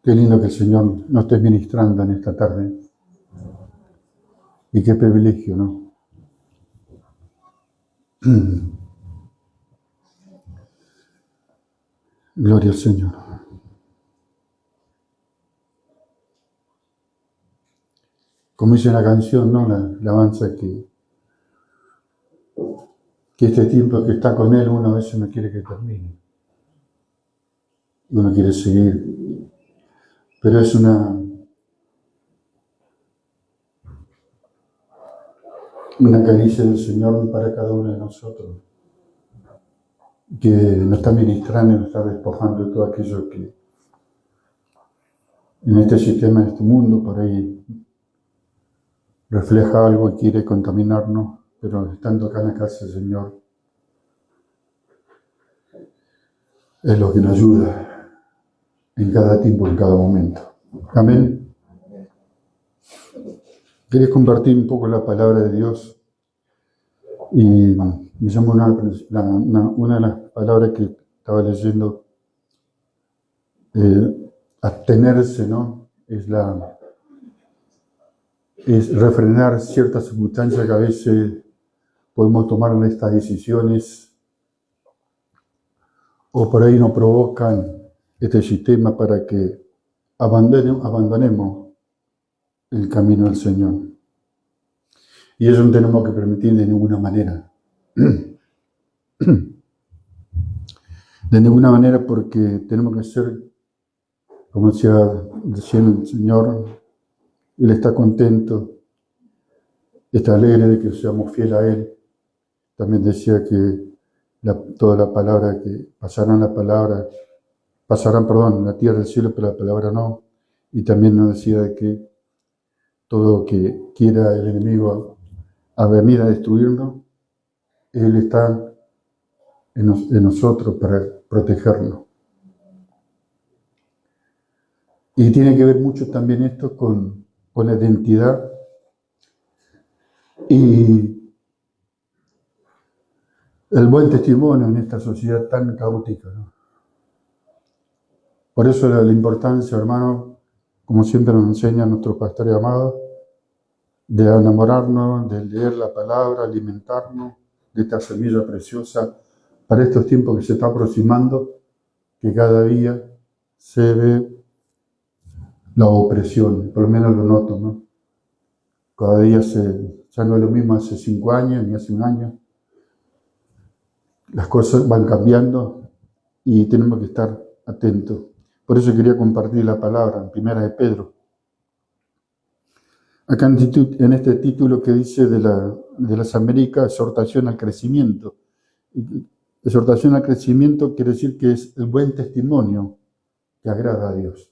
Qué lindo que el Señor nos esté ministrando en esta tarde. Y qué privilegio, ¿no? Gloria al Señor. Como dice la canción, ¿no? La alabanza que este tiempo que está con Él, uno a veces no quiere que termine. Uno quiere seguir. Pero es una caricia del Señor para cada uno de nosotros, que nos está ministrando y nos está despojando de todo aquello que en este sistema, en este mundo, por ahí refleja algo y quiere contaminarnos, pero estando acá en la casa del Señor, es lo que nos ayuda en cada tiempo, en cada momento. Amén. Quería compartir un poco la palabra de Dios y me llamó una de las palabras que estaba leyendo, abstenerse, ¿no? Es refrenar ciertas circunstancias que a veces podemos tomar en estas decisiones o por ahí nos provocan este sistema para que abandonemos el camino del Señor. Y eso no tenemos que permitir de ninguna manera. De ninguna manera, porque tenemos que ser, como decía diciendo el Señor, Él está contento, está alegre de que seamos fieles a Él. También decía que toda la palabra, que pasarán la tierra y el cielo, pero la palabra no. Y también nos decía de que todo lo que quiera el enemigo a venir a destruirnos, Él está en nosotros para protegernos. Y tiene que ver mucho también esto con la identidad y el buen testimonio en esta sociedad tan caótica, ¿no? Por eso la importancia, hermano, como siempre nos enseña nuestro pastor amado, de enamorarnos, de leer la palabra, alimentarnos de esta semilla preciosa para estos tiempos que se está aproximando, que cada día se ve la opresión, por lo menos lo noto, ¿no? Cada día ya no es lo mismo hace 5 años ni hace 1 año. Las cosas van cambiando y tenemos que estar atentos. Por eso quería compartir la palabra en Primera de Pedro. Acá en este título que dice de las Américas, exhortación al crecimiento. Exhortación al crecimiento quiere decir que es el buen testimonio que agrada a Dios.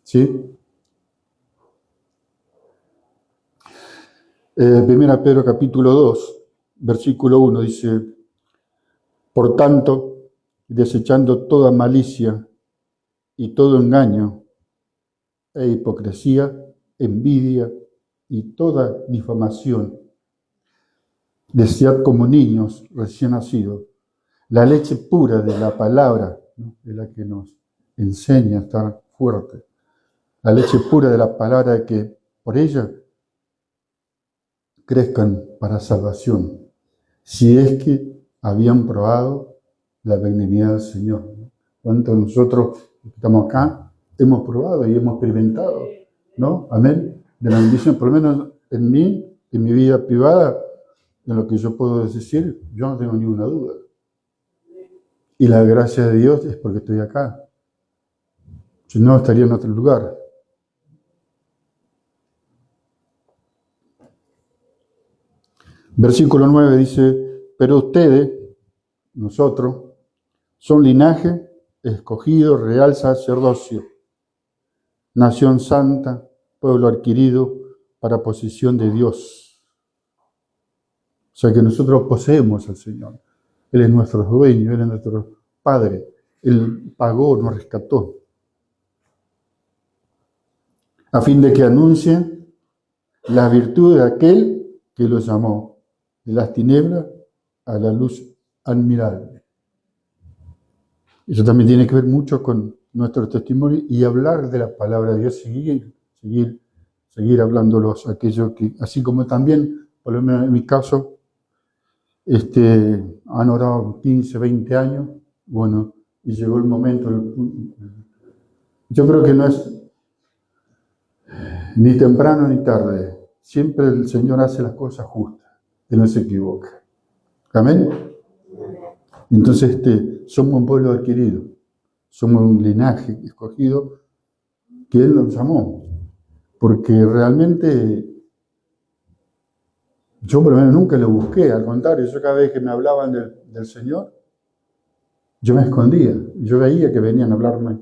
¿Sí? Primera Pedro capítulo 2, versículo 1 dice: por tanto, desechando toda malicia y todo engaño e hipocresía, envidia y toda difamación, desead como niños recién nacidos la leche pura de la palabra, ¿no? De la que nos enseña a estar fuerte. La leche pura de la palabra, de que por ella crezcan para salvación, si es que habían probado la benignidad del Señor, ¿no? ¿Cuántos de nosotros que estamos acá hemos probado y hemos experimentado, ¿no? Amén. De la bendición, por lo menos en mí, en mi vida privada, en lo que yo puedo decir, yo no tengo ninguna duda. Y la gracia de Dios es porque estoy acá. Si no, estaría en otro lugar. Versículo 9 dice: pero ustedes, nosotros, son linaje escogido, real sacerdocio, nación santa, pueblo adquirido para posesión de Dios. O sea que nosotros poseemos al Señor. Él es nuestro dueño, Él es nuestro Padre. Él pagó, nos rescató. A fin de que anuncien la virtud de aquel que los llamó de las tinieblas a la luz admirable. Eso también tiene que ver mucho con nuestro testimonio y hablar de la palabra de Dios, seguir hablándolos a aquellos que, así como también, por lo menos en mi caso, han orado 15, 20 años, bueno, y llegó el momento. Yo creo que no es ni temprano ni tarde. Siempre el Señor hace las cosas justas. Él no se equivoca. Amén. Entonces, somos un pueblo adquirido. Somos un linaje escogido que Él nos llamó. Porque realmente yo por lo menos nunca lo busqué. Al contrario, yo cada vez que me hablaban del Señor, yo me escondía. Yo veía que venían a hablarme.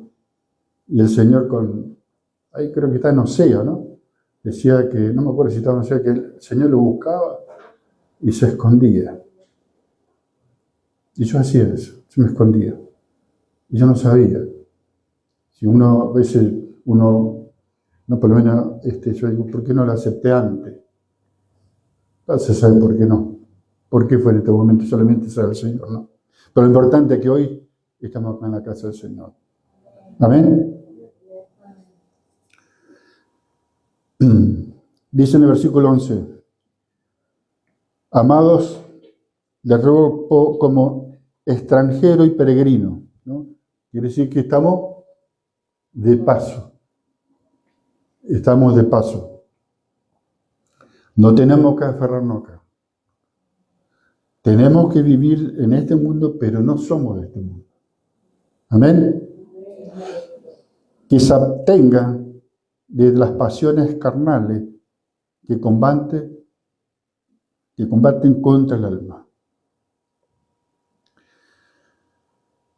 Y el Señor ahí creo que está en Osea, ¿no? Decía que, no me acuerdo si estaba en Osea, que el Señor lo buscaba y se escondía. Y yo hacía eso, yo me escondía. Y yo no sabía. Si a veces no, por lo menos, yo digo, ¿por qué no lo acepté antes? Entonces, ¿sabe por qué no? ¿Por qué fue en este momento? Solamente sabe el Señor, ¿no? Pero lo importante es que hoy estamos acá en la casa del Señor. Amén. Dice en el versículo 11, amados, les ruego como extranjero y peregrino, ¿no? Quiere decir que estamos de paso. Estamos de paso. No tenemos que aferrarnos acá. Tenemos que vivir en este mundo, pero no somos de este mundo. Amén. Que se abstenga de las pasiones carnales que combaten contra el alma.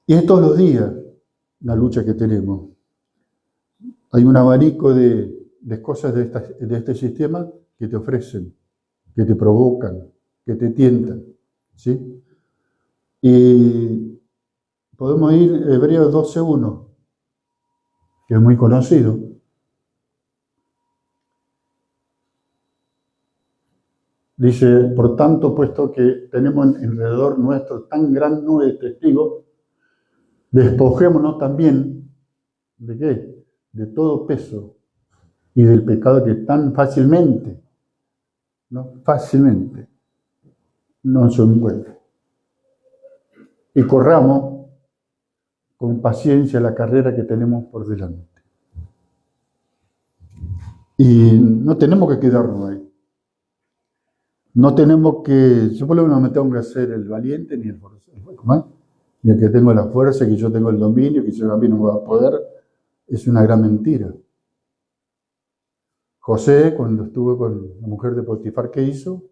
Y es todos los días la lucha que tenemos. Hay un abanico de cosas de este sistema que te ofrecen, que te provocan, que te tientan, ¿sí? Y podemos ir a Hebreos 12:1, que es muy conocido. Dice, por tanto, puesto que tenemos alrededor nuestro tan gran nube de testigos, despojémonos también, ¿de qué? De todo peso y del pecado que tan fácilmente nos envuelve. Y corramos con paciencia la carrera que tenemos por delante. Y no tenemos que quedarnos ahí. No tenemos que, yo por lo menos no me tengo que hacer el valiente ni el forzado, ni el que tengo la fuerza, que yo tengo el dominio, que yo a mí no me va a poder. Es una gran mentira. José, cuando estuvo con la mujer de Potifar, ¿qué hizo?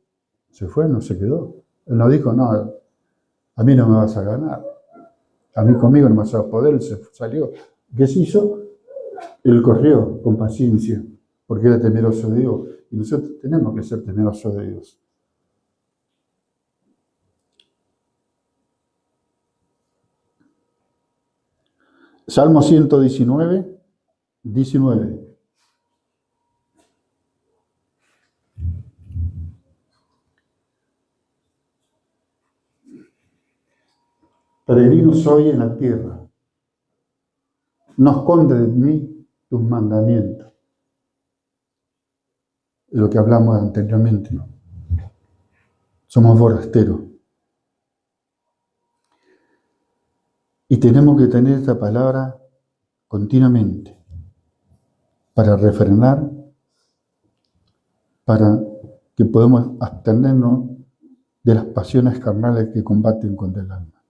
Se fue, no se quedó. Él no dijo, no, a mí no me vas a ganar. A mí conmigo no me vas a poder. Él se salió. ¿Qué se hizo? Él corrió con paciencia, porque era temeroso de Dios. Y nosotros tenemos que ser temerosos de Dios. Salmo 119, 19. Peregrino soy en la tierra. No esconde de mí tus mandamientos. De lo que hablamos anteriormente, ¿no? Somos forasteros. Y tenemos que tener esta palabra continuamente para refrenar, para que podamos abstenernos de las pasiones carnales que combaten contra el alma.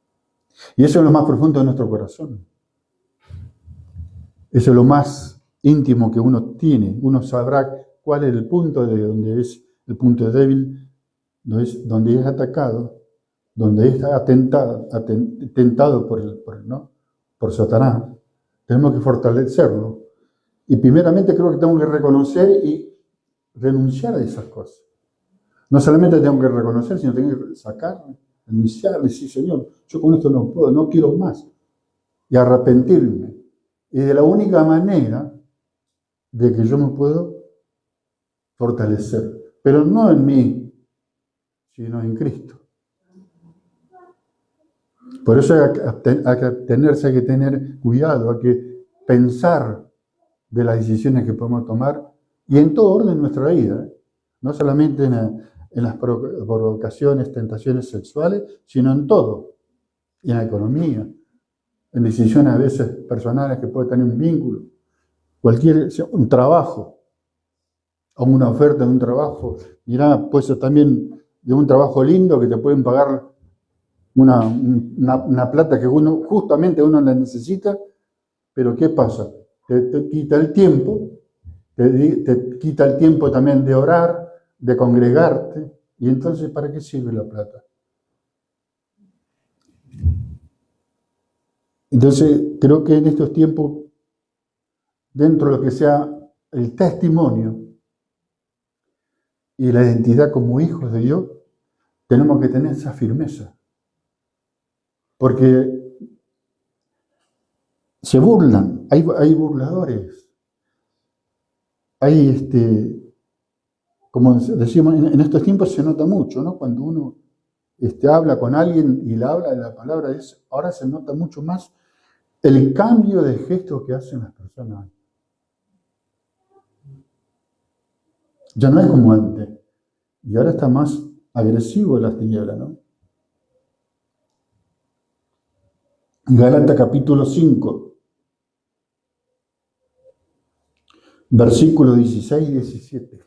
Y eso es lo más profundo de nuestro corazón. Eso es lo más íntimo que uno tiene. Uno sabrá cuál es el punto de donde es el punto débil, donde es atacado, donde es tentado por Satanás. Tenemos que fortalecerlo. Y primeramente creo que tengo que reconocer y renunciar a esas cosas. No solamente tengo que reconocer, sino tengo que sacarme, renunciar, decir, Señor, yo con esto no puedo, no quiero más. Y arrepentirme. Y de la única manera de que yo me puedo fortalecer. Pero no en mí, sino en Cristo. Por eso hay que tener cuidado, hay que pensar de las decisiones que podemos tomar y en todo orden de nuestra vida, ¿eh? No solamente en las provocaciones, tentaciones sexuales, sino en todo, y en la economía, en decisiones a veces personales que puede tener un vínculo, un trabajo, o una oferta de un trabajo. Mirá, puede ser también de un trabajo lindo que te pueden pagar una plata que justamente uno la necesita, pero ¿qué pasa? Te quita el tiempo, te quita el tiempo también de orar, de congregarte, y entonces ¿para qué sirve la plata? Entonces creo que en estos tiempos, dentro de lo que sea el testimonio y la identidad como hijos de Dios, tenemos que tener esa firmeza. Porque se burlan, hay burladores, hay, como decimos, en estos tiempos se nota mucho, ¿no? Cuando uno habla con alguien y le habla de la palabra, ahora se nota mucho más el cambio de gestos que hacen las personas. Ya no es como antes. Y ahora está más agresivo las tinieblas, ¿no? Gálatas capítulo 5, versículos 16 y 17.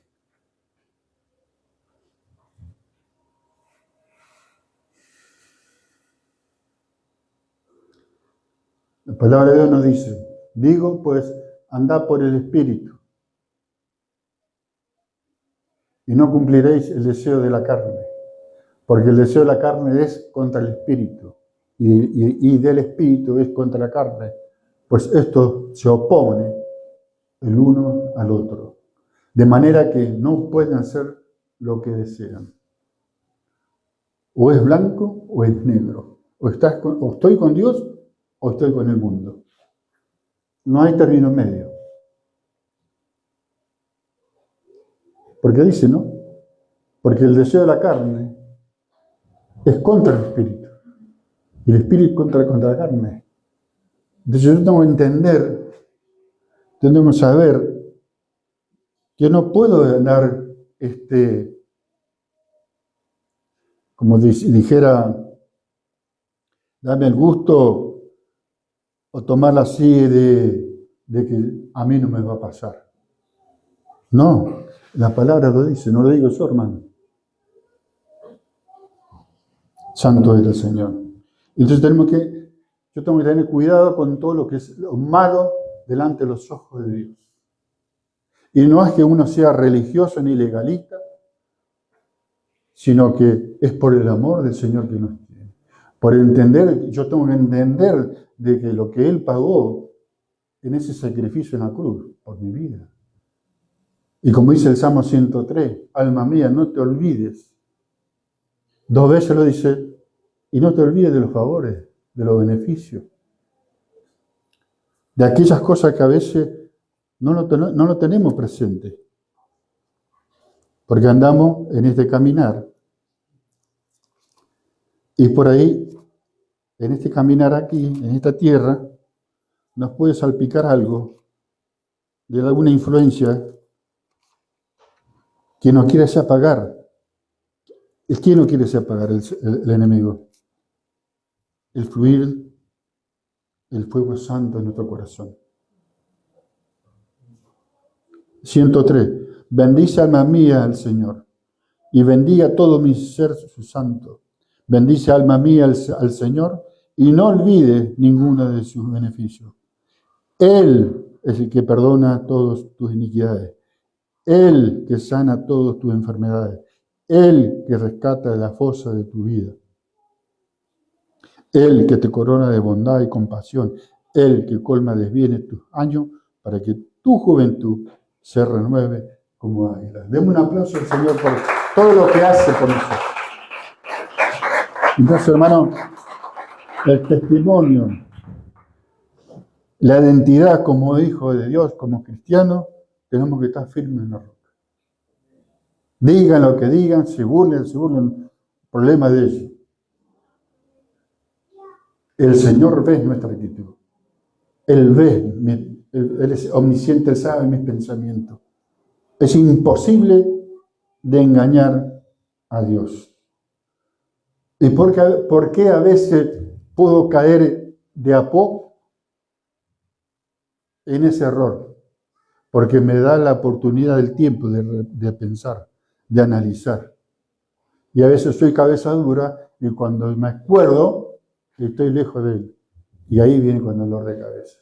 La palabra de Dios nos dice, digo pues, andad por el Espíritu y no cumpliréis el deseo de la carne, porque el deseo de la carne es contra el Espíritu y del Espíritu es contra la carne, pues esto se opone el uno al otro, de manera que no pueden hacer lo que desean. O es blanco o es negro, o estoy con Dios o estoy con el mundo. No hay término medio. Porque dice, ¿no? Porque el deseo de la carne es contra el espíritu. Y el espíritu contra la carne. Entonces yo tengo que entender, tengo que saber que no puedo andar, como dijera, darme el gusto o tomarla así de que a mí no me va a pasar. No, la palabra lo dice, no lo digo yo, hermano. Santo es el Señor. Entonces yo tengo que tener cuidado con todo lo que es lo malo delante de los ojos de Dios. Y no es que uno sea religioso ni legalista, sino que es por el amor del Señor que nos tiene. Por entender, yo tengo que entender de que lo que Él pagó en ese sacrificio en la cruz, por mi vida. Y como dice el Salmo 103, alma mía, no te olvides. 2 veces lo dice, y no te olvides de los favores, de los beneficios. De aquellas cosas que a veces no lo tenemos presente. Porque andamos en este caminar. Y por ahí, en este caminar aquí, en esta tierra, nos puede salpicar algo de alguna influencia que nos quiere hacer apagar. ¿Quién no quiere hacer apagar? El enemigo. El fluir el fuego santo en nuestro corazón. 103. Bendice alma mía al Señor y bendiga todo mi ser su santo. Bendice alma mía al Señor y no olvide ninguno de sus beneficios. Él es el que perdona todas tus iniquidades. Él que sana todas tus enfermedades. Él que rescata de la fosa de tu vida. Él que te corona de bondad y compasión. Él que colma de bienes tus años para que tu juventud se renueve como águila. Demos un aplauso al Señor por todo lo que hace por nosotros. Entonces, hermano, el testimonio, la identidad como hijo de Dios, como cristiano, tenemos que estar firmes en la roca. Digan lo que digan, se burlen, problema de ellos. El Señor ve nuestra actitud. Él ve, Él es omnisciente, Él sabe mis pensamientos. Es imposible de engañar a Dios. ¿Y por qué a veces puedo caer de a poco en ese error? Porque me da la oportunidad del tiempo de pensar, de analizar. Y a veces soy cabeza dura y cuando me acuerdo, estoy lejos de Él. Y ahí viene con dolor de cabeza.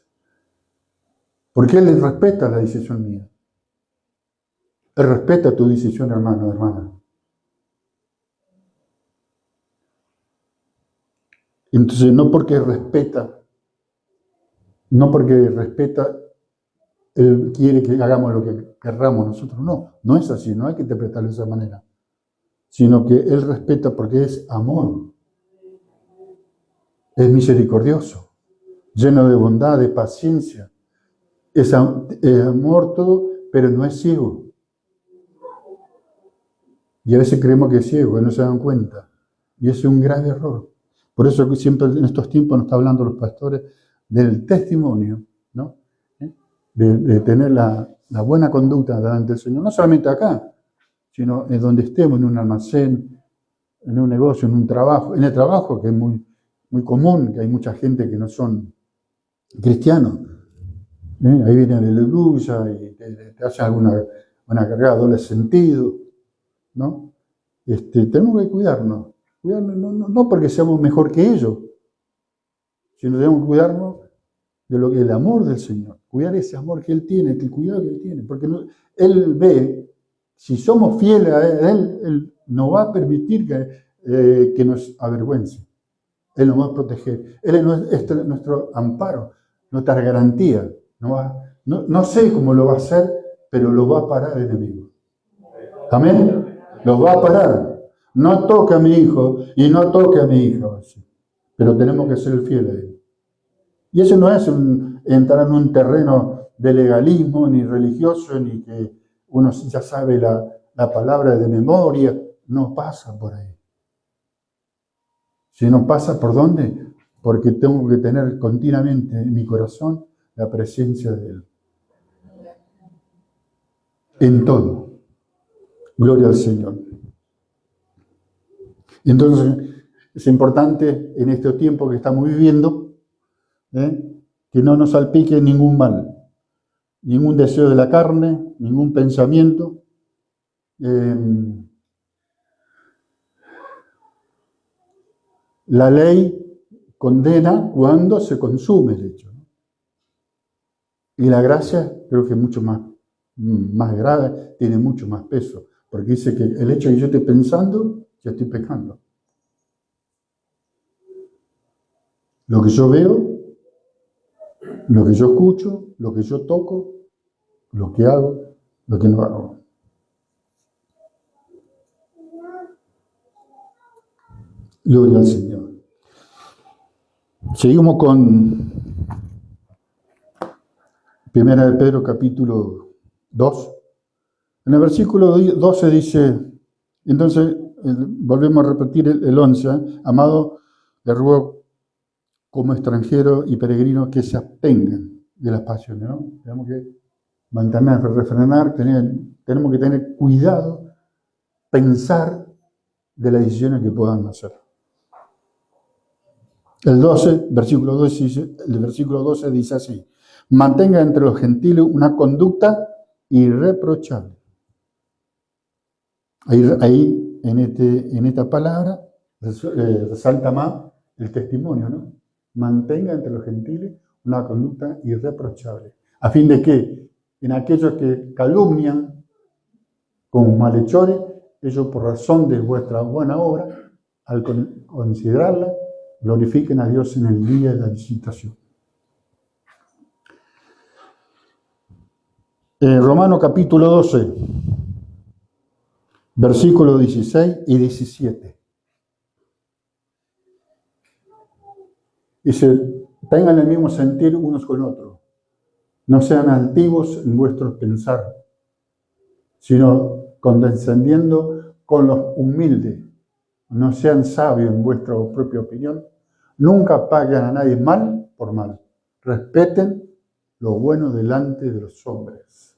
Porque Él respeta la decisión mía. Él respeta tu decisión, hermano, hermana. Entonces, no porque respeta, Él quiere que hagamos lo que querramos nosotros. No es así, no hay que interpretarlo de esa manera. Sino que Él respeta porque es amor. Es misericordioso, lleno de bondad, de paciencia. Es amor todo, pero no es ciego. Y a veces creemos que es ciego y no se dan cuenta. Y eso es un grave error. Por eso que siempre en estos tiempos nos está hablando los pastores del testimonio, ¿no? De tener la buena conducta delante del Señor. No solamente acá, sino en donde estemos, en un almacén, en un negocio, en un trabajo. En el trabajo, que es muy, muy común, que hay mucha gente que no son cristianos. Ahí viene el aleluya y te hace una cargada doble sentido, ¿no? Tenemos que cuidarnos no porque seamos mejor que ellos, sino debemos cuidarnos de lo que el amor del Señor, cuidar ese amor que Él tiene, el cuidado que Él tiene, porque Él ve, si somos fieles a Él no va a permitir que nos avergüence, Él nos va a proteger, Él es nuestro amparo, nuestra garantía, no sé cómo lo va a hacer, pero lo va a parar el enemigo. Amén. Lo va a parar. No toque a mi hijo y no toque a mi hija. Pero tenemos que ser fieles a Él. Y eso no es entrar en un terreno de legalismo, ni religioso, ni que uno ya sabe la palabra de memoria. No pasa por ahí. Si no pasa, ¿por dónde? Porque tengo que tener continuamente en mi corazón la presencia de Él. En todo. Gloria al Señor. Entonces, es importante en este tiempo que estamos viviendo, que no nos salpique ningún mal, ningún deseo de la carne, ningún pensamiento. La ley condena cuando se consume el hecho. Y la gracia creo que es mucho más grave, tiene mucho más peso, porque dice que el hecho de que yo esté pensando, ya estoy pecando. Lo que yo veo, lo que yo escucho, lo que yo toco, lo que hago, lo que no hago. Gloria al Señor. Seguimos con 1 de Pedro capítulo 2. En el versículo 12 dice, entonces volvemos a repetir el 11, amado, le ruego como extranjero y peregrino que se abstengan de las pasiones, ¿no? Tenemos que mantener, refrenar, tenemos que tener cuidado, pensar de las decisiones que puedan hacer. El versículo 12 dice así, mantenga entre los gentiles una conducta irreprochable. Ahí en esta palabra resalta más el testimonio, ¿no? Mantenga entre los gentiles una conducta irreprochable. ¿A fin de que en aquellos que calumnian como malhechores, ellos por razón de vuestra buena obra, al considerarla, glorifiquen a Dios en el día de la visitación? Romanos capítulo 12, versículos 16 y 17. Dice, tengan el mismo sentir unos con otros. No sean altivos en vuestro pensar, sino condescendiendo con los humildes. No sean sabios en vuestra propia opinión. Nunca paguen a nadie mal por mal. respeten lo bueno delante de los hombres.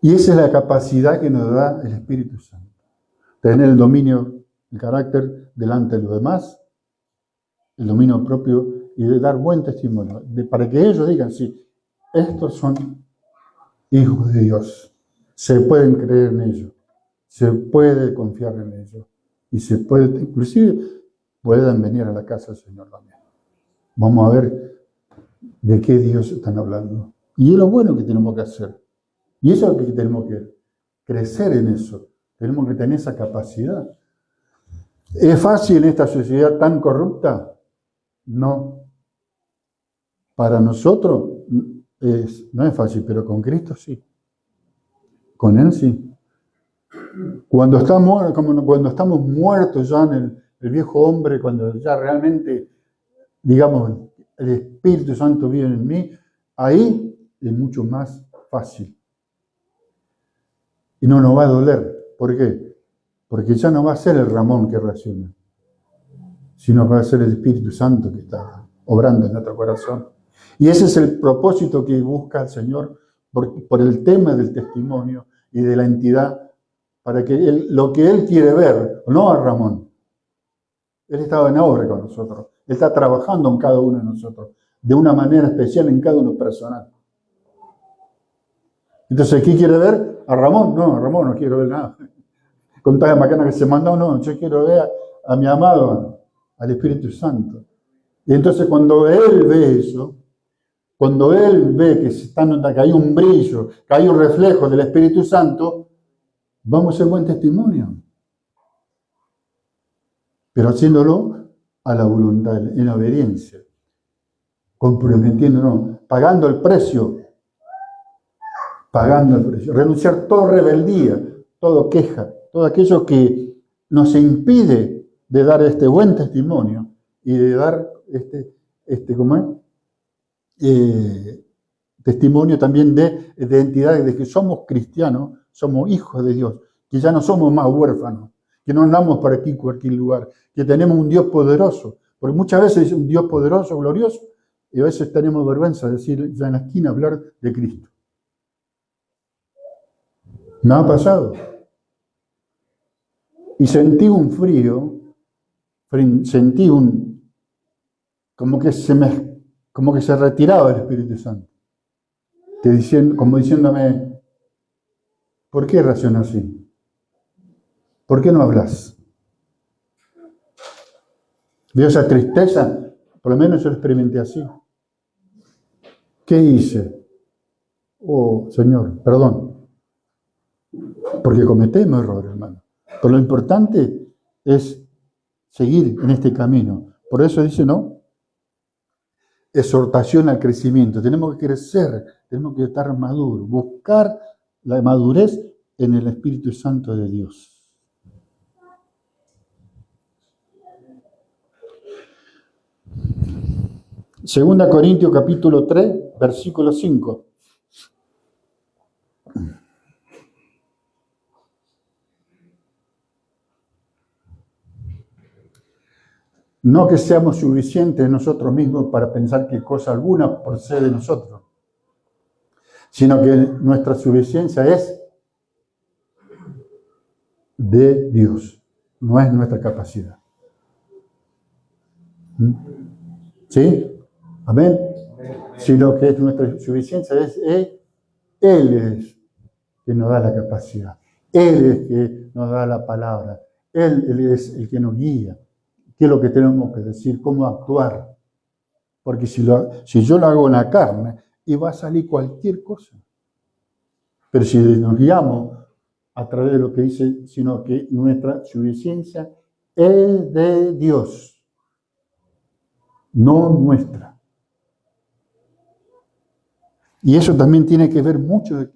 Y esa es la capacidad que nos da el Espíritu Santo. Tener el dominio, el carácter delante de los demás, el dominio propio y de dar buen testimonio. Para que ellos digan, sí, estos son hijos de Dios. Se pueden creer en ellos. Se puede confiar en ellos. Y se puede, inclusive, pueden venir a la casa del Señor también. Vamos a ver de qué Dios están hablando. Y es lo bueno que tenemos que hacer. Y eso es lo que tenemos que crecer en eso. Tenemos que tener esa capacidad. ¿Es fácil en esta sociedad tan corrupta? No. Para nosotros no es fácil, pero con Cristo sí. Con Él sí. Cuando estamos muertos ya en el viejo hombre, cuando ya realmente, digamos, el Espíritu Santo vive en mí, ahí es mucho más fácil. Y no nos va a doler. ¿Por qué? Porque ya no va a ser el Ramón que reacciona, sino va a ser el Espíritu Santo que está obrando en nuestro corazón. Y ese es el propósito que busca el Señor por el tema del testimonio y de la entidad, para que lo que Él quiere ver, no a Ramón. Él estaba en obra con nosotros. Él está trabajando en cada uno de nosotros, de una manera especial en cada uno personal. Entonces, ¿qué quiere ver? ¿A Ramón? No, a Ramón no quiero ver nada. Con tanta macana que se mandó, no, yo quiero ver a mi amado, al Espíritu Santo. Y entonces cuando Él ve eso, cuando Él ve que hay un brillo, que hay un reflejo del Espíritu Santo, vamos a hacer buen testimonio. Pero haciéndolo a la voluntad, en la obediencia, comprometiéndonos, pagando el precio, renunciar toda rebeldía, toda queja, todo aquello que nos impide de dar este buen testimonio y de dar testimonio también de identidad, de que somos cristianos, somos hijos de Dios, que ya no somos más huérfanos, que no andamos por aquí en cualquier lugar, que tenemos un Dios poderoso, porque muchas veces es un Dios poderoso, glorioso, y a veces tenemos vergüenza de decir ya en la esquina hablar de Cristo. Me ha pasado. Y sentí un frío, sentí como que se retiraba el Espíritu Santo. Como diciéndome, ¿por qué reaccionas así? ¿Por qué no hablas? Veo esa tristeza, por lo menos yo lo experimenté así. ¿Qué hice? Oh, Señor, perdón. Porque cometemos errores, hermano. Pero lo importante es seguir en este camino. Por eso dice, ¿no? Exhortación al crecimiento. Tenemos que crecer, tenemos que estar maduros, buscar la madurez en el Espíritu Santo de Dios. Segunda Corintios capítulo 3, versículo 5. No que seamos suficientes nosotros mismos para pensar que cosa alguna procede de nosotros, sino que nuestra suficiencia es de Dios, no es nuestra capacidad. ¿Sí? Amén. Sino que nuestra suficiencia es Él es que nos da la capacidad. Él es que nos da la palabra. Él es el que nos guía. ¿Qué es lo que tenemos que decir? ¿Cómo actuar? Porque si yo lo hago en la carne, y va a salir cualquier cosa. Pero si nos guiamos a través de lo que dice, sino que nuestra suficiencia es de Dios, no nuestra. Y eso también tiene que ver mucho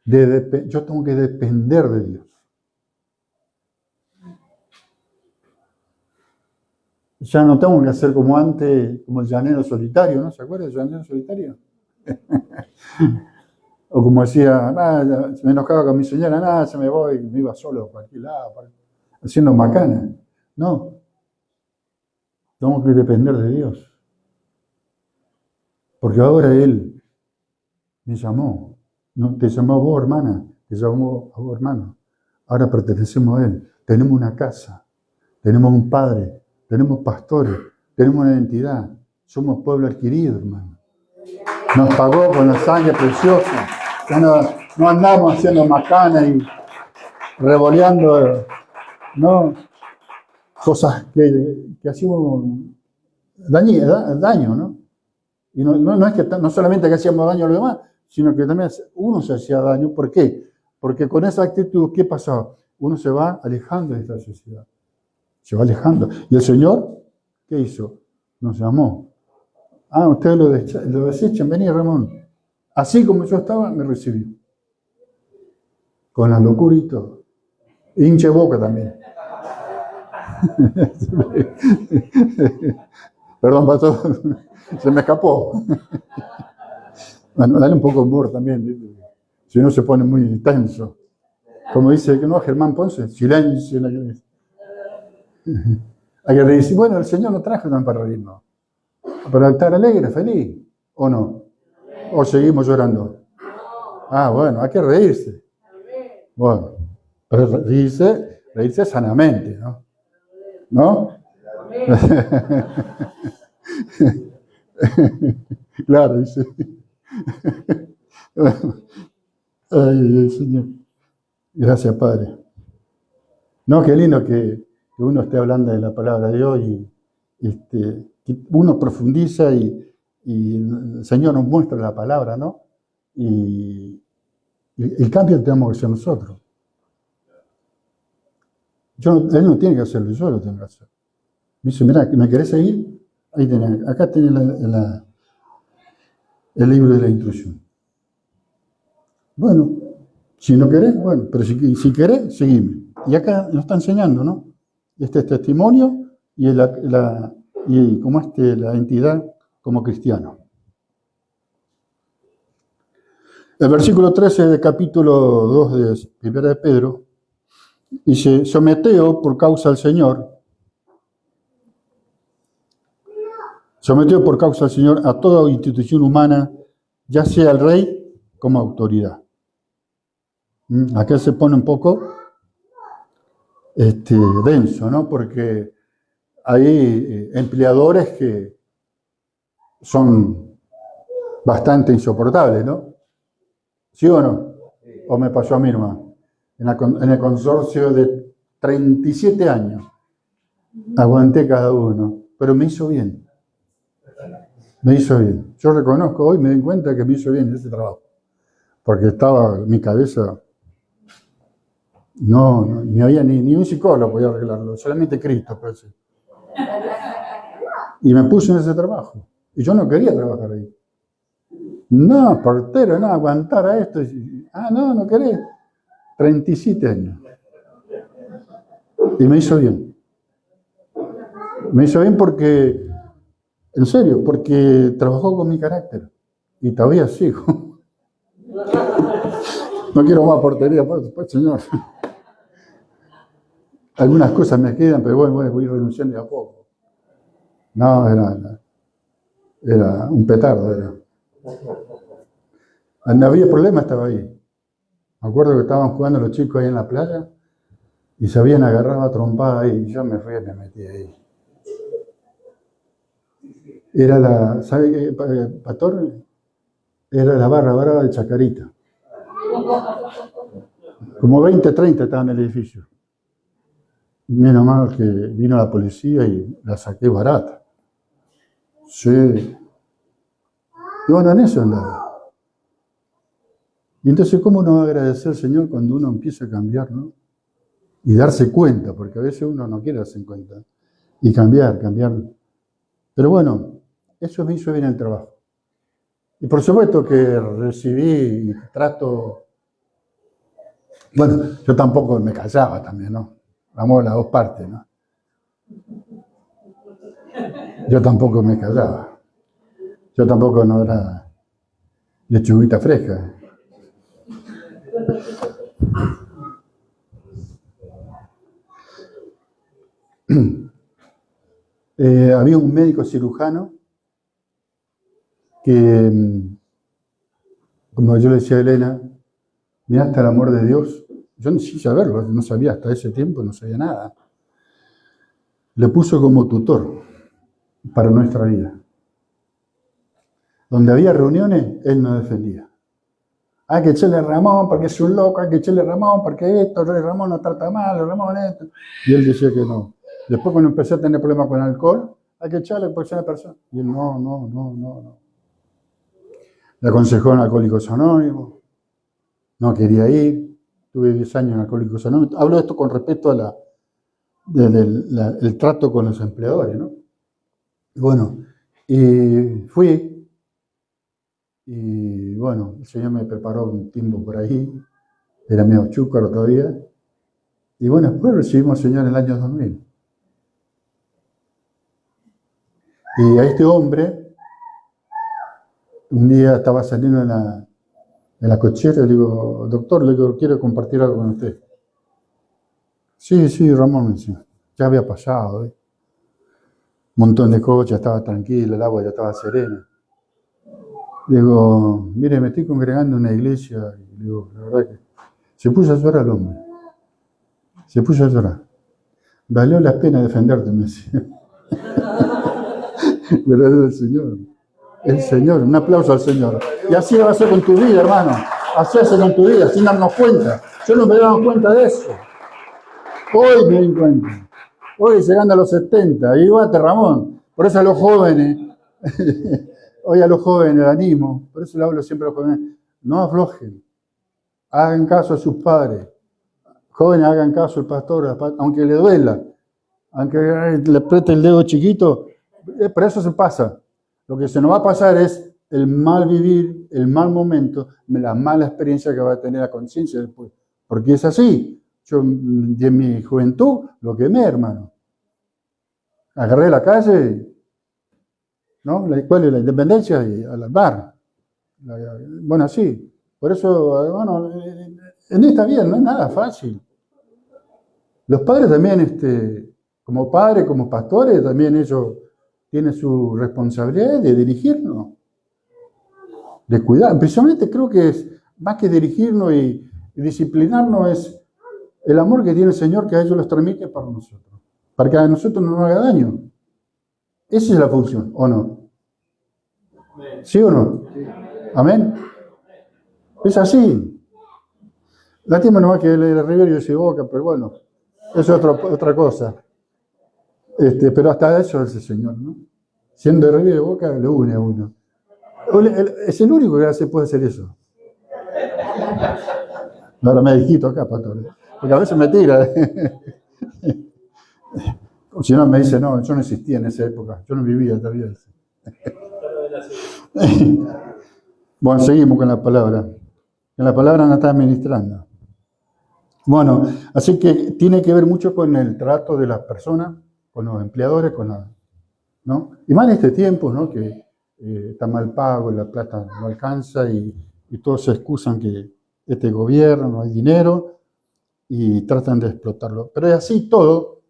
yo tengo que depender de Dios. Ya no tengo que hacer como antes, como el llanero solitario, ¿no? ¿Se acuerdan del llanero solitario? O como decía, me enojaba con mi señora, se me voy, me iba solo a cualquier lado, haciendo macana. No. Tengo que depender de Dios. Porque ahora Él me llamó. No, te llamó a vos, hermana. Te llamó a vos, hermano. Ahora pertenecemos a Él. Tenemos una casa. Tenemos un padre. Tenemos pastores. Tenemos una identidad. Somos pueblo adquirido, hermano. Nos pagó con la sangre preciosa. Ya no andamos haciendo macanas y revoleando, no, cosas que hacíamos daño, ¿no? Y no es que no solamente que hacíamos daño a los demás, sino que también uno se hacía daño. ¿Por qué? Porque con esa actitud, ¿qué pasaba? Uno se va alejando de esta sociedad. Se va alejando. Y el Señor, ¿qué hizo? Nos llamó. Ah, ustedes lo desechan, vení, Ramón. Así como yo estaba, me recibió. Con la locura y todo. Hinche boca también. Perdón, pastor, se me escapó. Bueno, dale un poco de humor también, si no se pone muy tenso. Como dice que no, Germán Ponce, silencio. Hay que decir, bueno, el Señor nos trajo también para reírnos. Para estar alegre, feliz, ¿o no? ¿O seguimos llorando? Ah, bueno, hay que reírse. Bueno, pero reírse sanamente, ¿no? ¿No? Claro, dice. Ay, Señor. Gracias, Padre. No, qué lindo que uno esté hablando de la palabra de Dios y que uno profundiza y el Señor nos muestra la palabra, ¿no? Y el cambio tenemos que hacer nosotros. Él no tiene que hacerlo, yo lo tengo que hacer. Me dice, mira, ¿me querés seguir? Ahí tenés, acá tenés el libro de la instrucción. Bueno, si no querés, bueno, pero si querés, seguime. Y acá nos está enseñando, ¿no? Este es testimonio y la entidad como cristiano. El versículo 13 del capítulo 2 de 1 de Pedro dice, sometió por causa del Señor a toda institución humana, ya sea el rey como autoridad. Acá se pone un poco denso, ¿no? Porque hay empleadores que son bastante insoportables, ¿no? ¿Sí o no? ¿O me pasó a mí nomás? En el consorcio de 37 años aguanté cada uno, pero me hizo bien. Me hizo bien. Yo reconozco hoy, me di cuenta que me hizo bien ese trabajo. Porque estaba mi cabeza, ni había ni un psicólogo podía arreglarlo, solamente Cristo puede ser. Y me puse en ese trabajo. Y yo no quería trabajar ahí. No, portero, no, aguantar a esto. No querés. 37 años. Y me hizo bien. Me hizo bien porque, en serio, porque trabajó con mi carácter. Y todavía sigo. No quiero más portería, pues, Señor. Algunas cosas me quedan, pero bueno, voy renunciando de a poco. No, era un petardo. Donde había problema estaba ahí. Me acuerdo que estaban jugando los chicos ahí en la playa y se habían agarrado a trompada ahí. Y yo me fui y me metí ahí. Era ¿sabe qué, pastor? Era la barra brava de Chacarita. Como 20, 30 estaban en el edificio. Menos mal que vino la policía y la saqué barata. Sí. Y bueno, en eso andaba. Y entonces, ¿cómo no agradecer al Señor cuando uno empieza a cambiar, ¿no? Y darse cuenta, porque a veces uno no quiere darse cuenta. Y cambiar. Pero bueno, eso me hizo bien el trabajo. Y por supuesto que recibí y trato. Bueno, yo tampoco me callaba también, ¿no? Vamos a las dos partes, ¿no? Yo tampoco me callaba. Yo tampoco no era lechuguita fresca. había un médico cirujano que, como yo le decía a Elena, mira hasta el amor de Dios. Yo no sé saberlo, no sabía hasta ese tiempo, no sabía nada. Le puso como tutor para nuestra vida. Donde había reuniones, él nos defendía. Hay que echarle a Ramón porque es un loco, hay que echarle a Ramón porque esto, Ramón nos trata mal, Ramón esto. Y él decía que no. Después cuando empecé a tener problemas con el alcohol, hay que echarle porque es una persona. Y él no. Le aconsejó en Alcohólicos Anónimos, no quería ir, tuve 10 años en Alcohólicos Anónimos. Hablo de esto con respecto a el trato con los empleadores, ¿no? Y bueno, y fui. Y bueno, el Señor me preparó un tiempo por ahí, era medio chúcaro todavía. Y bueno, después recibimos al Señor en el año 2000. Y a este hombre, un día estaba saliendo en la cochera y le digo, doctor, le digo, quiero compartir algo con usted. Sí, Ramón, me decía, ya había pasado, ¿eh? Un montón de coches, estaba tranquilo, el agua ya estaba serena. Digo, mire, me estoy congregando en una iglesia. Y digo, la verdad que se puso a llorar el hombre. Se puso a llorar. Valió la pena defenderte, me decía. Pero es el Señor. El Señor, un aplauso al Señor. Y así va a ser con tu vida, hermano. Así hace con tu vida, sin darnos cuenta. Yo no me daba cuenta de eso. Hoy me di cuenta. Hoy llegando a los 70. Y bate, Ramón. Por eso a los jóvenes. Hoy a los jóvenes animo, por eso le hablo siempre a los jóvenes, no aflojen, hagan caso a sus padres, jóvenes hagan caso al pastor, aunque le duela, aunque le apriete el dedo chiquito, pero eso se pasa. Lo que se nos va a pasar es el mal vivir, el mal momento, la mala experiencia que va a tener la conciencia después, porque es así. Yo de mi juventud lo quemé, hermano. Agarré la calle, ¿no? La escuela de la independencia y al bar. Bueno, sí. Por eso, bueno, en esta vida no es nada fácil. Los padres también, como padres, como pastores, también ellos tienen su responsabilidad de dirigirnos, de cuidar. Precisamente creo que es más que dirigirnos y disciplinarnos, es el amor que tiene el Señor que a ellos los transmite para nosotros, para que a nosotros no nos haga daño. Esa es la función, ¿o no? ¿Sí o no? Amén. Es así. Lástima nomás que el Riverio se equivoca, pero bueno, es otra cosa. Pero hasta eso es el Señor, ¿no? Siendo de Riverio de Boca, lo une a uno. Es el único que puede hacer eso. Ahora me dijito acá, pastor, porque a veces me tira. Si no, me dice, no, yo no existía en esa época, yo no vivía todavía. Bueno, seguimos con la palabra. En la palabra nos está ministrando. Bueno, así que tiene que ver mucho con el trato de las personas, con los empleadores, ¿no? Y más en este tiempo, ¿no? Que está mal pago, la plata no alcanza y todos se excusan que este gobierno no hay dinero y tratan de explotarlo. Pero es así todo,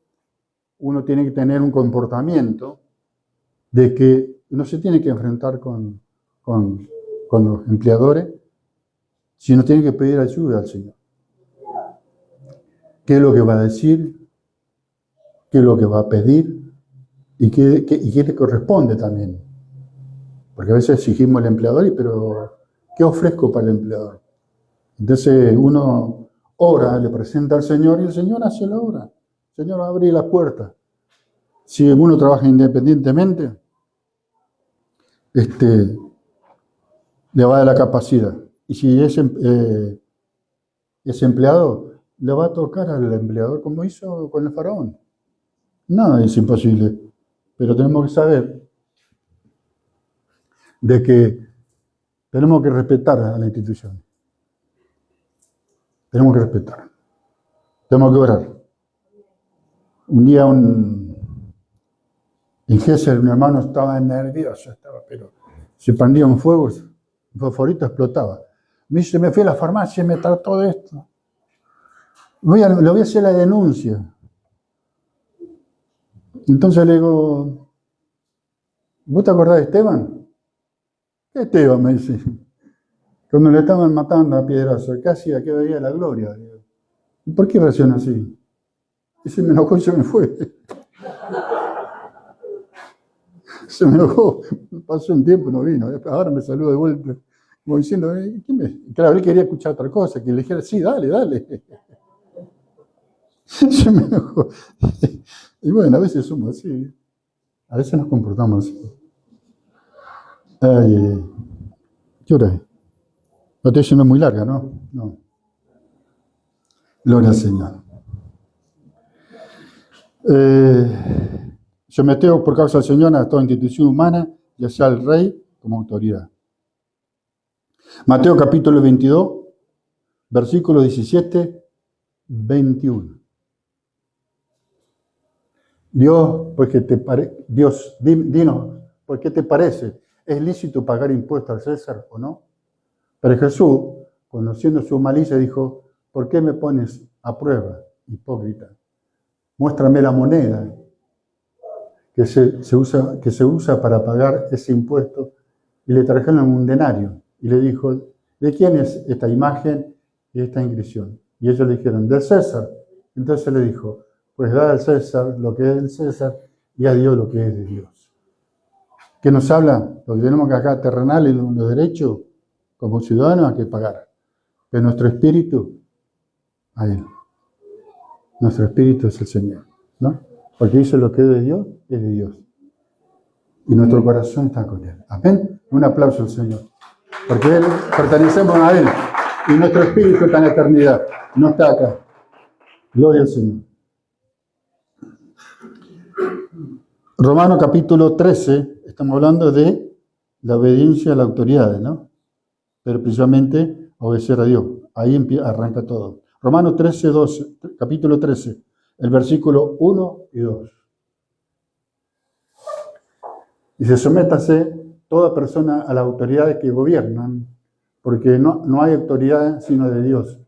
uno tiene que tener un comportamiento de que no se tiene que enfrentar con los empleadores, sino tiene que pedir ayuda al Señor. ¿Qué es lo que va a decir? ¿Qué es lo que va a pedir? ¿Y qué le corresponde también? Porque a veces exigimos al empleador, pero ¿qué ofrezco para el empleador? Entonces uno ora, le presenta al Señor y el Señor hace la obra. El Señor va a abrir las puertas. Si uno trabaja independientemente, le va a dar la capacidad. Y si es empleado, le va a tocar al empleador como hizo con el faraón. Nada es imposible, pero tenemos que saber de que tenemos que respetar a la institución. Tenemos que respetar. Tenemos que orar. Un día en Gesell, un hermano estaba nervioso, pero se prendía un fuego, un fosforito explotaba. Me dice, me fui a la farmacia y me trató de esto. Le voy a hacer la denuncia. Entonces le digo, ¿Vos te acordás de Esteban? ¿Qué Esteban? Me dice. Cuando le estaban matando a piedrazo, ¿qué hacía? ¿Qué veía la gloria? ¿Y por qué reacciona así? Y se me enojó y se me fue. Se me enojó. Pasó un tiempo, no vino. Ahora me saluda de vuelta. Como diciendo, claro, él quería escuchar otra cosa, que le dijera, sí, dale, dale. Se me enojó. Y bueno, a veces somos así. A veces nos comportamos así. Ay. ¿Qué hora es? No estoy siendo muy larga, ¿no? No. Gloria al Señor. Someteo por causa del Señor a toda institución humana, ya sea el rey como autoridad. Mateo capítulo 22, versículo 17, 21. Dios, dinos, ¿por qué te parece? ¿Es lícito pagar impuestos al César o no? Pero Jesús, conociendo su malicia, dijo, ¿por qué me pones a prueba, hipócrita? Muéstrame la moneda que se usa para pagar ese impuesto. Y le trajeron un denario y le dijo, ¿de quién es esta imagen y esta inscripción? Y ellos le dijeron, del César. Entonces le dijo, pues da al César lo que es del César y a Dios lo que es de Dios. ¿Qué nos habla? Lo que tenemos que acá terrenal y los derechos como ciudadanos hay que pagar. Pero nuestro espíritu, a Él. Nuestro espíritu es el Señor, ¿no? Porque dice lo que es de Dios, es de Dios. Y nuestro corazón está con Él. Amén. Un aplauso al Señor. Porque pertenecemos a Él. Y nuestro espíritu está en la eternidad. No está acá. Gloria al Señor. Romanos capítulo 13. Estamos hablando de la obediencia a las autoridades, ¿no? Pero precisamente obedecer a Dios. Ahí arranca todo. Romanos 13, 12. Capítulo 13. El versículo 1 y 2. Dice, sométase toda persona a las autoridades que gobiernan, porque no hay autoridad sino de Dios,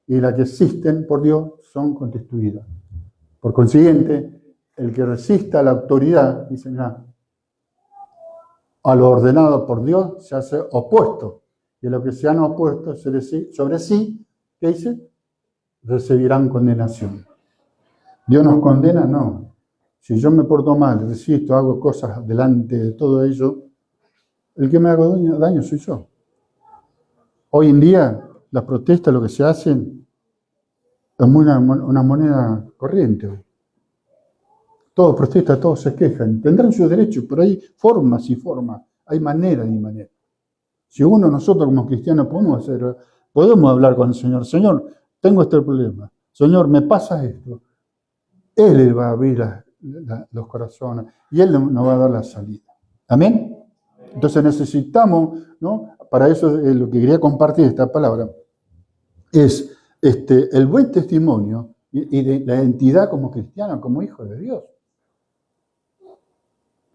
y las que existen por Dios son constituidas. Por consiguiente, el que resista a la autoridad, dice, mira, a lo ordenado por Dios se hace opuesto, y a lo que se han opuesto sobre sí, ¿qué dice? Recibirán condenación. ¿Dios nos condena? No. Si yo me porto mal, resisto, hago cosas delante de todo ello, el que me haga daño soy yo. Hoy en día, las protestas, lo que se hacen, es una moneda corriente. Todos protestan, todos se quejan. Tendrán sus derechos, pero hay formas y formas. Hay maneras y maneras. Si nosotros como cristianos podemos hablar con el Señor. Señor, tengo este problema. Señor, me pasa esto. Él va a abrir los corazones y Él nos va a dar la salida. ¿Amén? Entonces necesitamos, ¿no? Para eso es lo que quería compartir esta palabra, es el buen testimonio y de la identidad como cristiano, como hijo de Dios.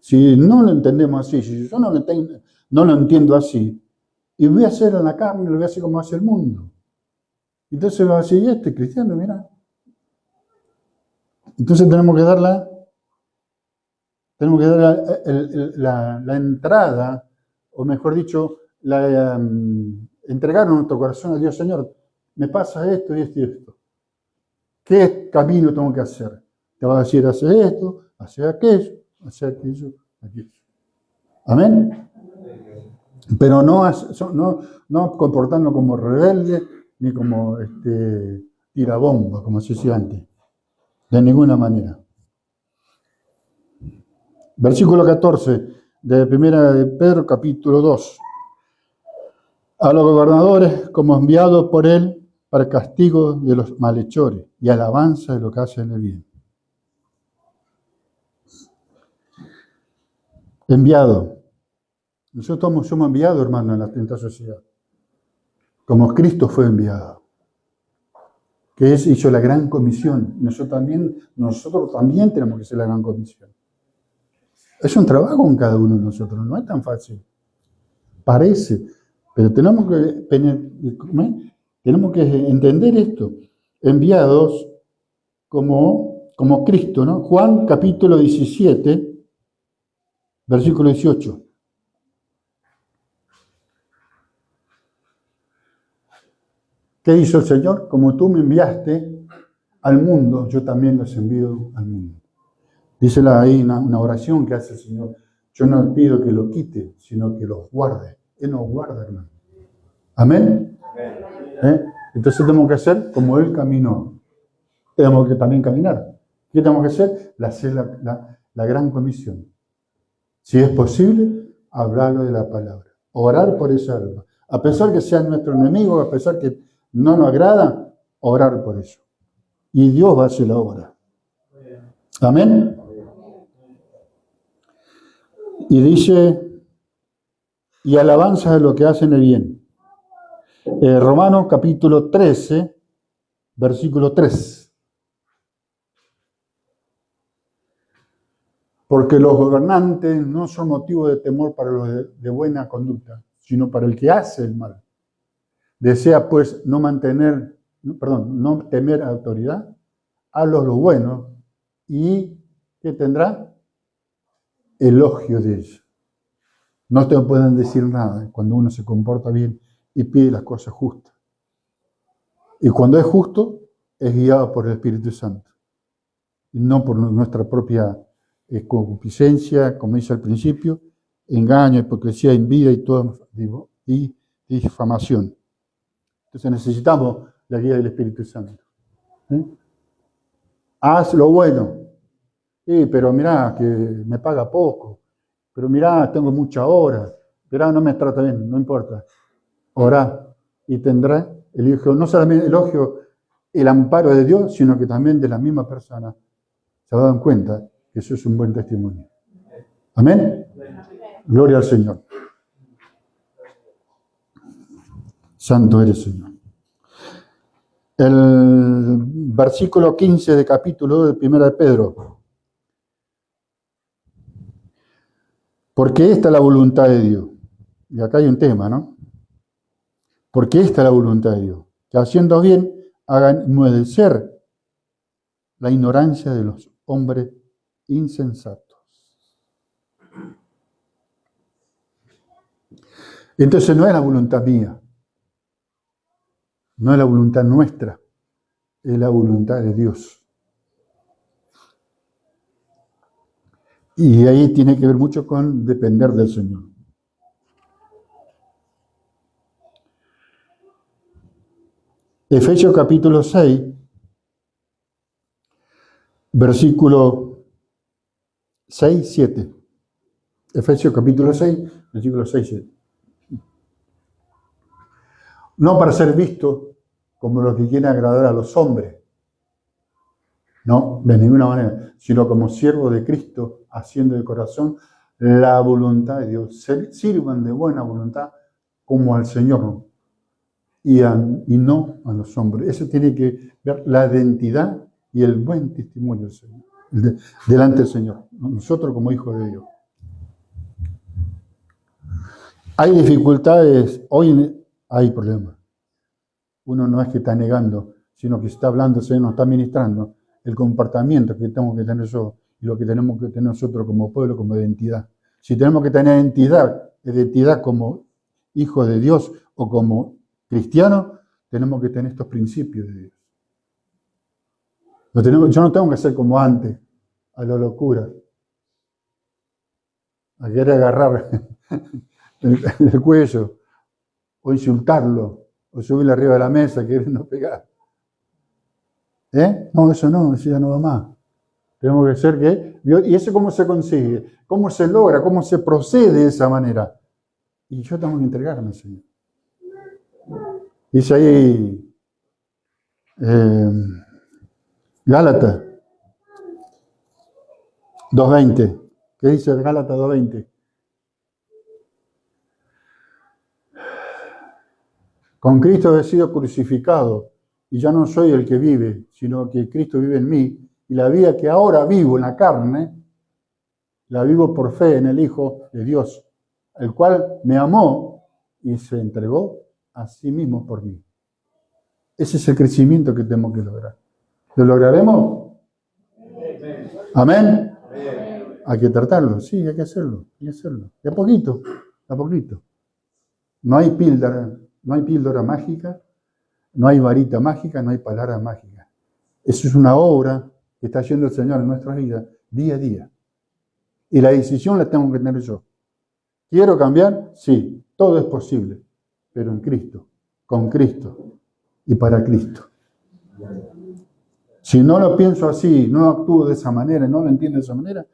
Si no lo entendemos así, si yo no lo entiendo así, y voy a hacer en la carne, lo voy a hacer como hace el mundo. Entonces va a decir, este cristiano, mira. Entonces tenemos que dar la entrada, o mejor dicho, entregar nuestro corazón a Dios. Señor, me pasa esto y esto y esto. ¿Qué camino tengo que hacer? Te va a decir, hace esto, hace aquello, aquello. Amén. Pero no comportarnos como rebelde ni como tirabomba, como se decía antes. De ninguna manera. Versículo 14 de Primera de Pedro, capítulo 2. A los gobernadores como enviados por él para castigo de los malhechores y alabanza de lo que hacen el bien. Enviado. Nosotros somos enviados, hermano, en esta sociedad. Como Cristo fue enviado. Que hizo la gran comisión. Nosotros también tenemos que hacer la gran comisión. Es un trabajo en cada uno de nosotros, no es tan fácil. Parece, pero tenemos que entender esto. Enviados como Cristo, ¿no? Juan capítulo 17, Versículo 18. ¿Qué hizo el Señor? Como tú me enviaste al mundo, yo también los envío al mundo. Dice ahí una oración que hace el Señor. Yo no pido que lo quite, sino que los guarde. Él nos guarda, hermano. ¿Amén? Entonces tenemos que hacer como Él caminó. Tenemos que también caminar. ¿Qué tenemos que hacer? Hacer la gran comisión. Si es posible, hablarlo de la palabra. Orar por esa alma. A pesar que sea nuestro enemigo, a pesar que no nos agrada, orar por eso. Y Dios va a hacer la obra. Amén. Y dice, y alabanza de lo que hacen el bien. Romanos capítulo 13, versículo 3. Porque los gobernantes no son motivo de temor para los de buena conducta, sino para el que hace el mal. Desea pues no temer a autoridad, hazlo lo bueno y ¿qué tendrá? Elogio de ellos. No te pueden decir nada cuando uno se comporta bien y pide las cosas justas. Y cuando es justo, es guiado por el Espíritu Santo. Y no por nuestra propia concupiscencia, como dice al principio, engaño, hipocresía, envidia y toda difamación. Entonces necesitamos la guía del Espíritu Santo. Haz lo bueno. Sí, pero mirá, que me paga poco. Pero mirá, tengo muchas horas. Mirá, no me trata bien, no importa. Orá y tendrá el elogio, no solamente el elogio, el amparo de Dios, sino que también de la misma persona. Se dan cuenta que eso es un buen testimonio. ¿Amén? Gloria al Señor. Santo eres, Señor. El versículo 15 de capítulo 2 de 1 de Pedro. Porque esta es la voluntad de Dios. Y acá hay un tema, ¿no? Porque esta es la voluntad de Dios. Que haciendo bien, hagan enmudecer la ignorancia de los hombres insensatos. Entonces no es la voluntad mía. No es la voluntad nuestra. Es la voluntad de Dios. Y ahí tiene que ver mucho con depender del Señor. Efesios capítulo 6, versículo 6, 7. Efesios capítulo 6, versículo 6, 7. No para ser visto como los que quieren agradar a los hombres. No, de ninguna manera. Sino como siervo de Cristo, haciendo de corazón la voluntad de Dios. Sirvan de buena voluntad como al Señor y no a los hombres. Eso tiene que ver la identidad y el buen testimonio del Señor, delante del Señor. Nosotros como hijos de Dios. Hay dificultades, hoy hay problemas. Uno no es que está negando, sino que está hablando, el Señor nos está ministrando el comportamiento que tenemos que tener yo y lo que tenemos que tener nosotros como pueblo, como identidad. Si tenemos que tener identidad como hijos de Dios o como cristianos, tenemos que tener estos principios de Dios. Yo no tengo que ser como antes, a la locura, a querer agarrar el cuello, o insultarlo, o subirle arriba de la mesa, queriendo pegar. No, eso ya no va más. Tenemos que ser que... ¿Y eso cómo se consigue? ¿Cómo se logra? ¿Cómo se procede de esa manera? Y yo tengo que entregarme al Señor. Dice ahí Gálatas 2:20. ¿Qué dice Gálatas 2:20? Con Cristo he sido crucificado y ya no soy el que vive, sino que Cristo vive en mí. Y la vida que ahora vivo en la carne, la vivo por fe en el Hijo de Dios, el cual me amó y se entregó a sí mismo por mí. Ese es el crecimiento que tenemos que lograr. ¿Lo lograremos? Amén. Hay que tratarlo, sí, hay que hacerlo, hay que hacerlo. De a poquito, de a poquito. No hay píldora mágica, no hay varita mágica, no hay palabra mágica. Eso es una obra que está haciendo el Señor en nuestras vidas día a día. Y la decisión la tengo que tener yo. ¿Quiero cambiar? Sí, todo es posible, pero en Cristo, con Cristo y para Cristo. Si no lo pienso así, no actúo de esa manera, no lo entiendo de esa manera,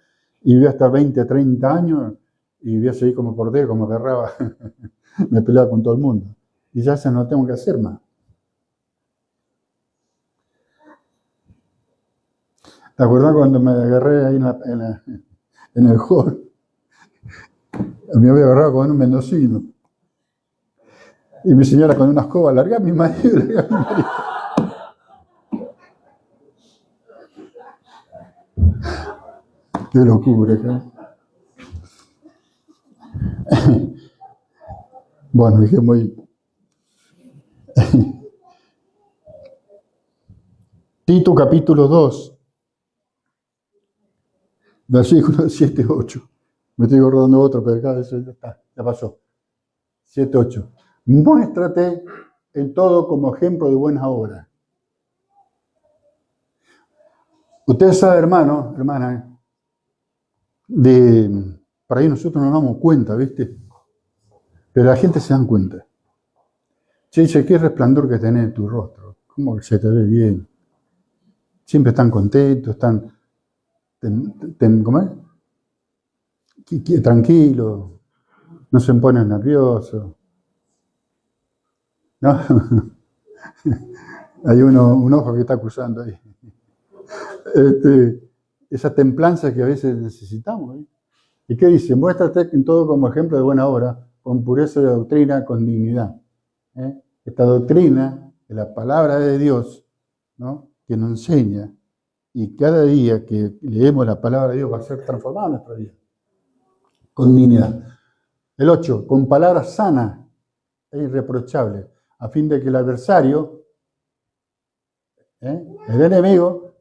y voy a estar 20, 30 años y voy a seguir como portero, como agarraba, me peleaba con todo el mundo. Y ya se no tengo que hacer más. ¿Te acuerdas cuando me agarré ahí en el hall? Me había agarrado con un mendocino. Y mi señora con una escoba, larga a mi marido, larga a mi marido. Qué locura, ¿eh? Bueno, dije muy... Tito capítulo 2, versículos 7 y 8. Me estoy acordando otro, pero acá eso ya está, ya pasó. 7, 8. Muéstrate en todo como ejemplo de buenas obras. Ustedes saben, hermano, hermana, por ahí nosotros no nos damos cuenta, ¿viste? Pero la gente se da cuenta. Se dice, qué resplandor que tenés en tu rostro. ¿Cómo que se te ve bien? Siempre están contentos, están... ¿cómo es? Tranquilos, no se ponen nerviosos. ¿No? Hay un ojo que está acusando ahí. Esa templanza que a veces necesitamos. ¿Eh? ¿Y qué dice? Muéstrate en todo como ejemplo de buena obra, con pureza de doctrina, con dignidad. ¿Eh? Esta doctrina de la palabra de Dios, ¿no? Que nos enseña, y cada día que leemos la palabra de Dios va a ser transformada en nuestra vida. Con dignidad. El 8, con palabras sanas e irreprochables, a fin de que el adversario, el enemigo,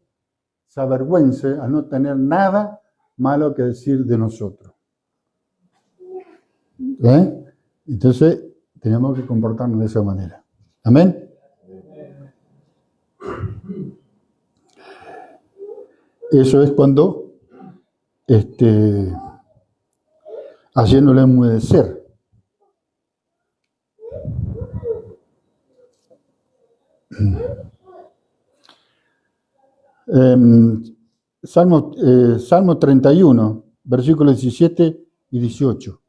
se avergüence a no tener nada malo que decir de nosotros. Entonces, tenemos que comportarnos de esa manera. ¿Amén? Eso es cuando, haciéndole enmudecer. Salmo 31, versículos 17 y 18.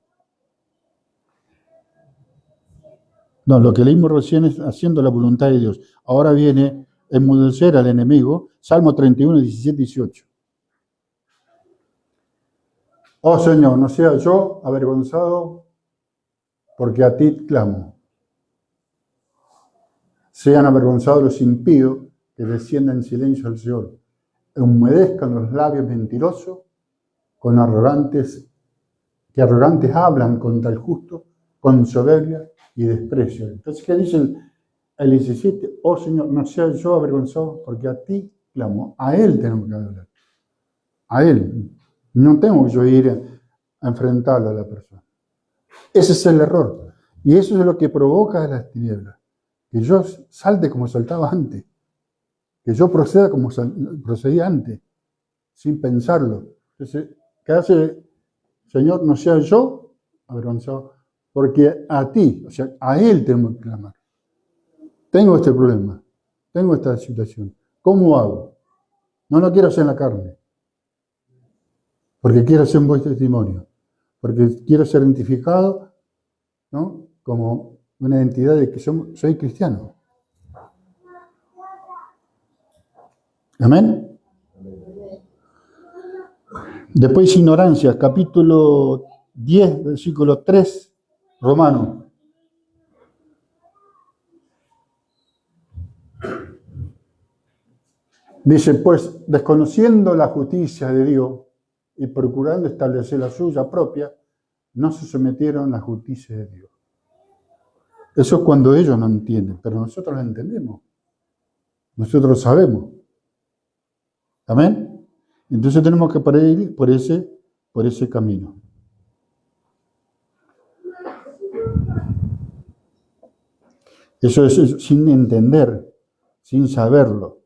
No, lo que leímos recién es haciendo la voluntad de Dios. Ahora viene enmudecer al enemigo. Salmo 31, 17 y 18. Oh Señor, no sea yo avergonzado, porque a ti clamo. Sean avergonzados los impíos que desciendan en silencio al Seol. Humedezcan los labios mentirosos que arrogantes hablan contra el justo, con soberbia y desprecio. Entonces, ¿qué dice el 17? Oh Señor, no sea yo avergonzado, porque a ti clamo. A Él tenemos que hablar. A Él. No tengo que yo ir a enfrentarlo a la persona. Ese es el error. Y eso es lo que provoca las tinieblas. Que yo salte como saltaba antes. Que yo proceda como procedía antes. Sin pensarlo. Entonces, ¿qué hace? Señor, no sea yo avergonzado, porque a ti, o sea, a Él tenemos que clamar. Tengo este problema, tengo esta situación. ¿Cómo hago? No lo quiero hacer en la carne, porque quiero hacer un buen testimonio, porque quiero ser identificado, ¿no? Como una identidad de que soy cristiano. ¿Amén? Después ignorancia, capítulo 10, versículo 3, Romano. Dice, pues, desconociendo la justicia de Dios y procurando establecer la suya propia, no se sometieron a la justicia de Dios. Eso es cuando ellos no entienden, pero nosotros lo entendemos. Nosotros lo sabemos. ¿Amén? Entonces tenemos que ir por ese por ese camino. Eso es sin entender, sin saberlo.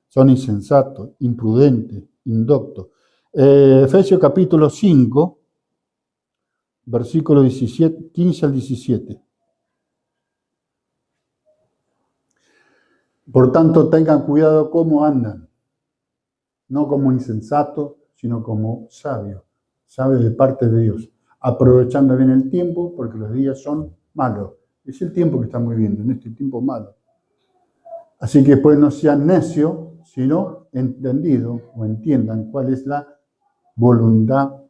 Son insensatos, imprudentes, indoctos. Efesios capítulo 5, versículo 15 al 17. Por tanto, tengan cuidado cómo andan, no como insensatos, sino como sabios de parte de Dios, aprovechando bien el tiempo, porque los días son malos. Es el tiempo que estamos viviendo, en este tiempo malo. Así que pues no sean necios, sino entendidos o entiendan cuál es la voluntad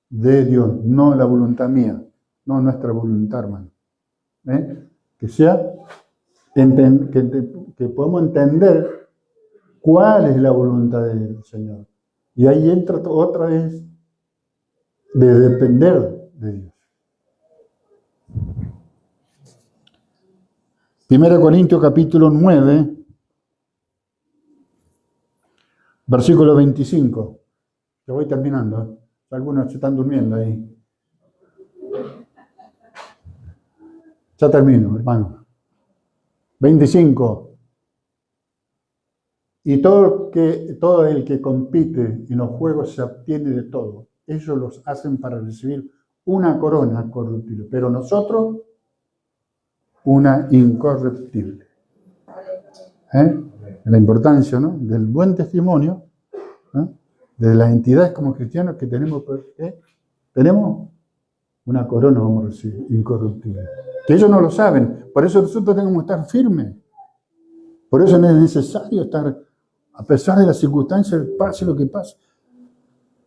de Dios, no la voluntad mía, no nuestra voluntad, hermano. Que sea, que podamos entender cuál es la voluntad del Señor. Y ahí entra otra vez de depender de Dios. 1 Corintios capítulo 9, versículo 25. Ya voy terminando. Algunos se están durmiendo ahí. Ya termino, hermano. 25. Y todo el que compite en los juegos se obtiene de todo. Ellos los hacen para recibir una corona corruptible, pero nosotros una incorruptible. La importancia, ¿no?, del buen testimonio, de las entidades como cristianos que tenemos, tenemos una corona, vamos a recibir, incorruptible. Que ellos no lo saben, por eso nosotros tenemos que estar firmes. Por eso no es necesario estar, a pesar de las circunstancias, pase lo que pase.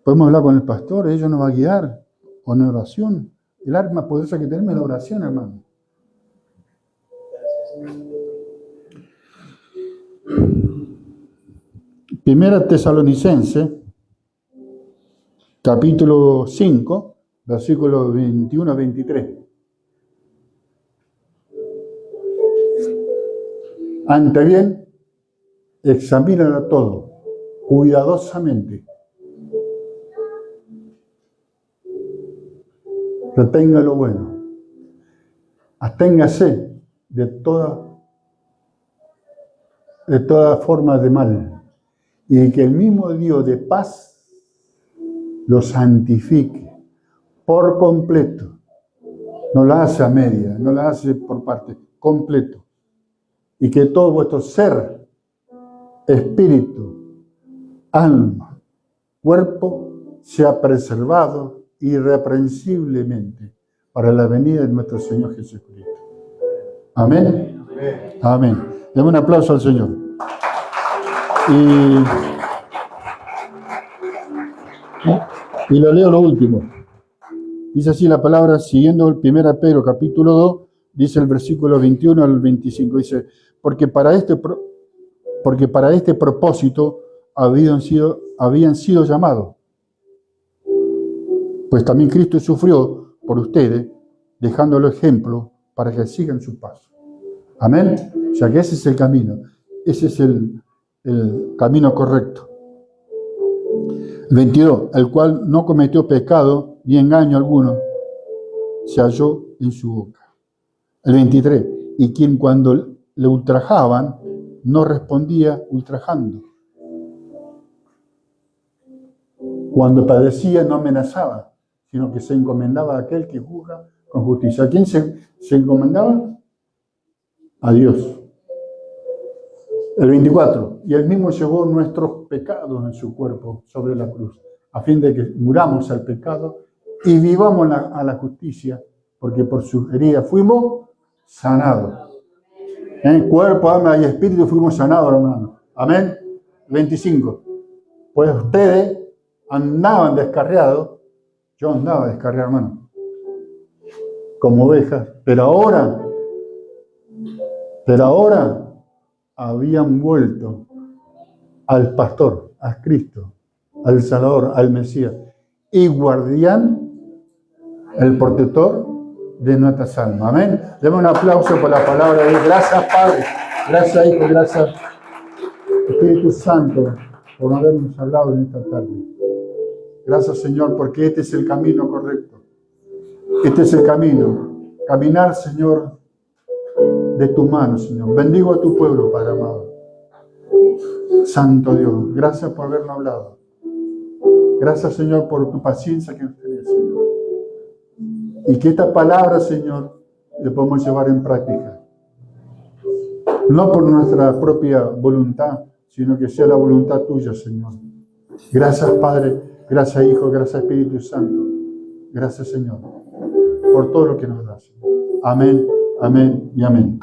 Podemos hablar con el pastor, ellos nos va a guiar con oración. El arma poderosa que tenemos es la oración, hermano. Primera Tesalonicenses, capítulo 5, versículos 21 a 23. Ante bien, examínalo todo, cuidadosamente. Retenga lo bueno. Absténgase de toda forma de mal. Y que el mismo Dios de paz lo santifique por completo. No la hace a media, no la hace por parte, completo. Y que todo vuestro ser, espíritu, alma, cuerpo, sea preservado irreprensiblemente para la venida de nuestro Señor Jesucristo. Amén. Amén. Demos un aplauso al Señor. Y lo leo lo último. Dice así la palabra, siguiendo el 1 Pedro capítulo 2, dice el versículo 21 al 25, dice, porque para este propósito habían sido llamados, pues también Cristo sufrió por ustedes, dejándolo ejemplo para que sigan su paso. Amén. O sea que ese es el camino, ese es el camino correcto. El 22, el cual no cometió pecado ni engaño alguno, se halló en su boca. El 23, y quien cuando le ultrajaban, no respondía ultrajando. Cuando padecía, no amenazaba, sino que se encomendaba a aquel que juzga con justicia. ¿A quién se encomendaba? A Dios. El 24, y él mismo llevó nuestros pecados en su cuerpo sobre la cruz, a fin de que muramos al pecado y vivamos a la justicia, porque por sus heridas fuimos sanados. En cuerpo, alma y espíritu fuimos sanados, hermano. Amén. 25, pues ustedes andaban descarriados, yo andaba descarriado, hermano, como ovejas, pero ahora habían vuelto al pastor, a Cristo, al Salvador, al Mesías, y guardián, el protector de nuestras almas. Amén. Demos un aplauso por la palabra de Dios. Gracias, Padre. Gracias, Hijo. Gracias, Espíritu Santo, por habernos hablado en esta tarde. Gracias, Señor, porque este es el camino correcto. Este es el camino. Caminar, Señor, de tu mano, Señor. Bendigo a tu pueblo, Padre amado. Santo Dios, gracias por habernos hablado. Gracias, Señor, por tu paciencia que nos tenés, Señor. Y que esta palabra, Señor, la podemos llevar en práctica. No por nuestra propia voluntad, sino que sea la voluntad tuya, Señor. Gracias, Padre. Gracias, Hijo. Gracias, Espíritu Santo. Gracias, Señor, por todo lo que nos das. Amén, amén y amén.